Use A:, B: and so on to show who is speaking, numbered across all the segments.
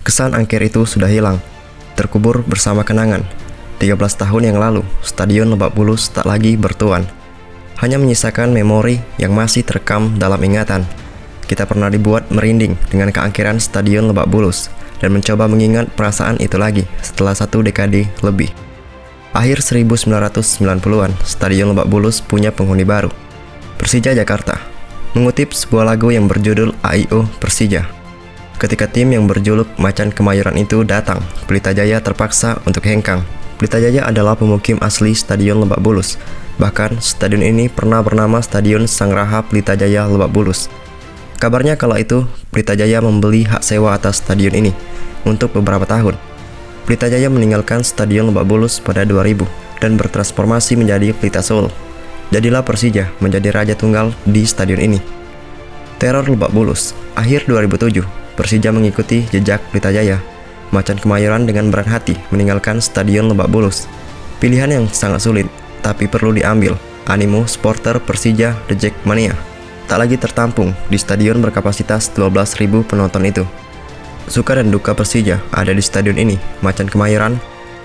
A: Kesan angker itu sudah hilang, terkubur bersama kenangan. 13 tahun yang lalu, Stadion Lebak Bulus tak lagi bertuan. Hanya menyisakan memori yang masih terekam dalam ingatan. Kita pernah dibuat merinding dengan keangkeran Stadion Lebak Bulus dan mencoba mengingat perasaan itu lagi setelah 1 dekade lebih. Akhir 1990-an, Stadion Lebak Bulus punya penghuni baru, Persija Jakarta. Mengutip sebuah lagu yang berjudul AIO Persija. Ketika tim yang berjuluk Macan Kemayoran itu datang, Pelita Jaya terpaksa untuk hengkang. Pelita Jaya adalah pemukim asli Stadion Lebak Bulus. Bahkan, stadion ini pernah bernama Stadion Sang Raha Pelita Jaya Lebak Bulus. Kabarnya kala itu, Pelita Jaya membeli hak sewa atas stadion ini untuk beberapa tahun. Pelita Jaya meninggalkan Stadion Lebak Bulus pada 2000 dan bertransformasi menjadi Pelita Seoul. Jadilah Persija menjadi raja tunggal di stadion ini. Teror Lebak Bulus. Akhir 2007, Persija mengikuti jejak Pelita Jaya. Macan Kemayoran dengan berat hati meninggalkan Stadion Lebak Bulus. Pilihan yang sangat sulit, tapi perlu diambil. Animo supporter Persija The Jackmania tak lagi tertampung di stadion berkapasitas 12.000 penonton itu. Suka dan duka Persija ada di stadion ini. Macan Kemayoran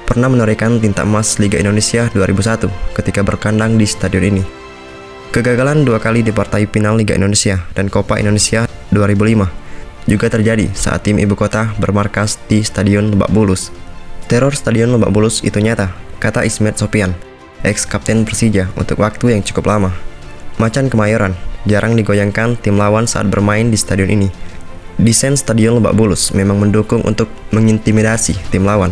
A: pernah menorehkan tinta emas Liga Indonesia 2001 ketika berkandang di stadion ini. Kegagalan 2 kali di partai final Liga Indonesia dan Copa Indonesia 2005 juga terjadi saat tim ibu kota bermarkas di Stadion Lebak Bulus. Teror Stadion Lebak Bulus itu nyata, kata Ismet Sopyan, ex-kapten Persija untuk waktu yang cukup lama. Macan Kemayoran jarang digoyangkan tim lawan saat bermain di stadion ini. Desain Stadion Lebak Bulus memang mendukung untuk mengintimidasi tim lawan.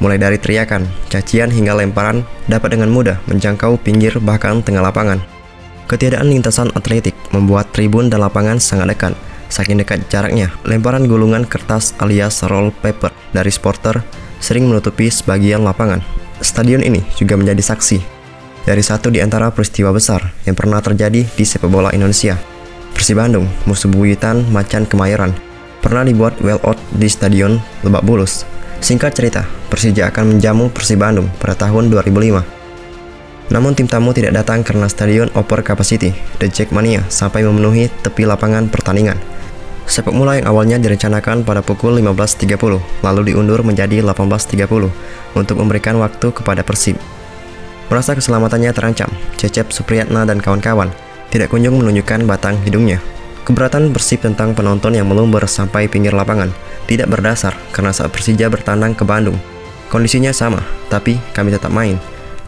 A: Mulai dari teriakan, cacian hingga lemparan dapat dengan mudah menjangkau pinggir bahkan tengah lapangan. Ketiadaan lintasan atletik membuat tribun dan lapangan sangat dekat. Saking dekat jaraknya, lemparan gulungan kertas alias roll paper dari supporter sering menutupi sebagian lapangan. Stadion ini juga menjadi saksi dari satu di antara peristiwa besar yang pernah terjadi di sepak bola Indonesia. Persib Bandung, musuh bebuyutan Macan Kemayoran, pernah dibuat well out di Stadion Lebak Bulus. Singkat cerita, Persija akan menjamu Persib Bandung pada tahun 2005. Namun tim tamu tidak datang karena stadion over capacity. The Jackmania sampai memenuhi tepi lapangan pertandingan. Sepak bola yang awalnya direncanakan pada pukul 15.30 lalu diundur menjadi 18.30 untuk memberikan waktu kepada Persib. Merasa keselamatannya terancam, Cecep Supriyatna dan kawan-kawan tidak kunjung menunjukkan batang hidungnya. Keberatan Persib tentang penonton yang melumber sampai pinggir lapangan tidak berdasar karena saat Persija bertandang ke Bandung, kondisinya sama, tapi kami tetap main.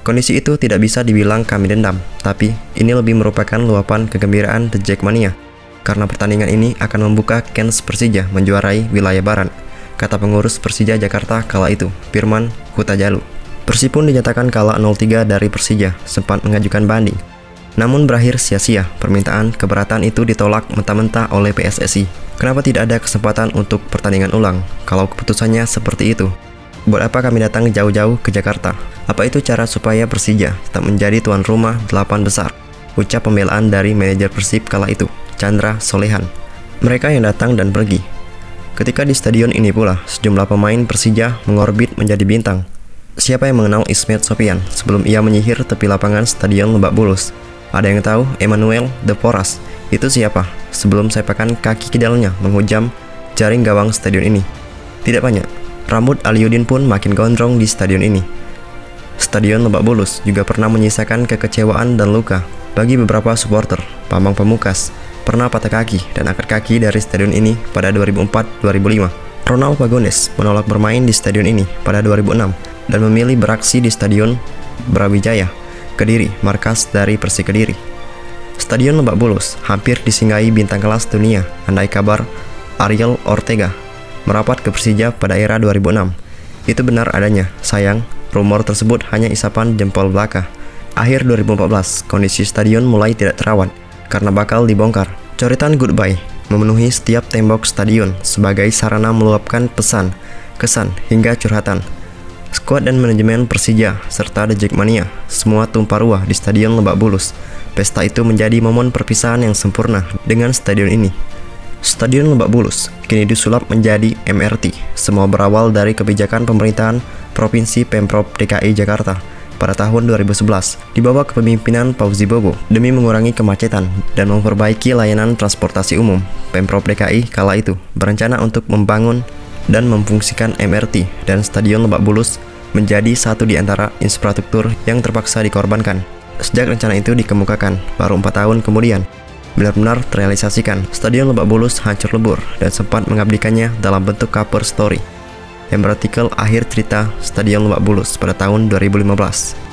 A: Kondisi itu tidak bisa dibilang kami dendam, tapi ini lebih merupakan luapan kegembiraan The Jackmania. Karena pertandingan ini akan membuka kans Persija menjuarai wilayah barat, kata pengurus Persija Jakarta kala itu, Firman Hutajalu. Persib pun dinyatakan kalah 0-3 dari Persija, sempat mengajukan banding. Namun berakhir sia-sia, permintaan keberatan itu ditolak mentah-mentah oleh PSSI. Kenapa tidak ada kesempatan untuk pertandingan ulang, kalau keputusannya seperti itu? Buat apa kami datang jauh-jauh ke Jakarta? Apa itu cara supaya Persija tetap menjadi tuan rumah 8 besar? Ucap pembelaan dari manajer Persib kala itu, Chandra Solehan. Mereka yang datang dan pergi. Ketika di stadion ini pula, sejumlah pemain Persija mengorbit menjadi bintang. Siapa yang mengenal Ismet Sopyan sebelum ia menyihir tepi lapangan Stadion Lebak Bulus? Ada yang tahu Emmanuel De Porras itu siapa? Sebelum sepakan kaki kidalnya menghujam jaring gawang stadion ini. Tidak banyak. Rambut Aliudin pun makin gondrong di stadion ini. Stadion Lebak Bulus juga pernah menyisakan kekecewaan dan luka bagi beberapa supporter. Pamang Pemukas pernah patah kaki dan akad kaki dari stadion ini pada 2004-2005. Ronald Pagones menolak bermain di stadion ini pada 2006 dan memilih beraksi di Stadion Brawijaya, Kediri, markas dari Persik Kediri. Stadion Lebak Bulus hampir disinggahi bintang kelas dunia, andai kabar Ariel Ortega merapat ke Persija pada era 2006. Itu benar adanya, sayang, rumor tersebut hanya isapan jempol belaka. Akhir 2014, kondisi stadion mulai tidak terawat karena bakal dibongkar. Coretan goodbye memenuhi setiap tembok stadion sebagai sarana meluapkan pesan, kesan, hingga curhatan. Skuad dan manajemen Persija serta The Jackmania semua tumpah ruah di Stadion Lebak Bulus. Pesta itu menjadi momen perpisahan yang sempurna dengan stadion ini. Stadion Lebak Bulus kini disulap menjadi MRT. Semua berawal dari kebijakan pemerintahan Provinsi Pemprov DKI Jakarta pada tahun 2011 di bawah kepemimpinan Fauzi Bobo demi mengurangi kemacetan dan memperbaiki layanan transportasi umum. Pemprov DKI kala itu berencana untuk membangun dan memfungsikan MRT dan Stadion Lebak Bulus menjadi satu di antara infrastruktur yang terpaksa dikorbankan. Sejak rencana itu dikemukakan, baru 4 tahun kemudian, benar-benar terrealisasikan, Stadion Lebak Bulus hancur lebur dan sempat mengabdikannya dalam bentuk cover story yang berartikel akhir cerita Stadion Lebak Bulus pada tahun 2015.